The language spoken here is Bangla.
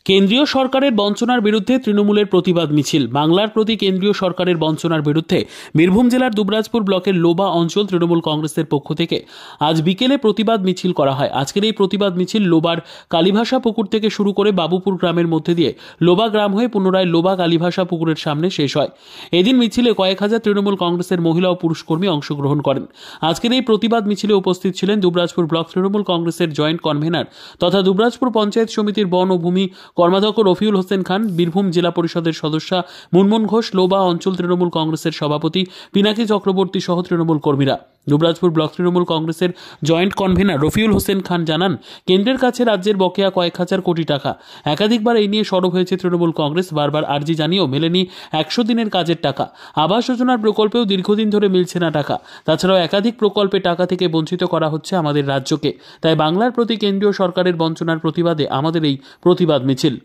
কেন্দ্রীয় সরকারের বঞ্চনার বিরুদ্ধে তৃণমূলের প্রতিবাদ মিছিল। বাংলার প্রতি কেন্দ্রীয় সরকারের বঞ্চনার বিরুদ্ধে বীরভূম জেলার দুবরাজপুর ব্লকের লোবা অঞ্চল তৃণমূল কংগ্রেসের পক্ষ থেকে আজ বিকেলে প্রতিবাদ মিছিল করা হয়। আজকের এই প্রতিবাদ মিছিল লোবার কালীভাষা পুকুর থেকে শুরু করে বাবুপুর গ্রামের মধ্যে দিয়ে লোবা গ্রাম হয়ে পুনরায় লোবা কালীভাষা পুকুরের সামনে শেষ হয়। এদিন মিছিলে কয়েক হাজার তৃণমূল কংগ্রেসের মহিলা ও পুরুষ কর্মী অংশগ্রহণ করেন। আজকের এই প্রতিবাদ মিছিলে উপস্থিত ছিলেন দুবরাজপুর ব্লক তৃণমূল কংগ্রেসের জয়েন্ট কনভেনার তথা দুবরাজপুর পঞ্চায়েত সমিতির বন ও ভূমি কর্মাধ্যক্ষ রফিউল হোসেন খান, বীরভূম জেলা পরিষদের সদস্যা মুনমুন ঘোষ, লোবা অঞ্চল তৃণমূল কংগ্রেসের সভাপতি পিনাকি চক্রবর্তী সহ তৃণমূল কর্মীরা। দুবরাজপুর ব্লক তৃণমূল কংগ্রেসের জয়েন্ট কনভেনার রফিউল হোসেন খান জানান, কেন্দ্রের কাছে রাজ্যের বকেয়া কয়েক হাজার কোটি টাকা। একাধিকবার এই নিয়ে সরব হয়েছে তৃণমূল কংগ্রেস, বারবার আর্জি জানিয়েও মেলেনি 100 দিনের কাজের টাকা। আবাস যোজনার প্রকল্পেও দীর্ঘদিন ধরে মিলছে না টাকা। তাছাড়াও একাধিক প্রকল্পে টাকা থেকে বঞ্চিত করা হচ্ছে আমাদের রাজ্যকে। তাই বাংলার প্রতি কেন্দ্রীয় সরকারের বঞ্চনার প্রতিবাদে আমাদের এই প্রতিবাদ মিছিল।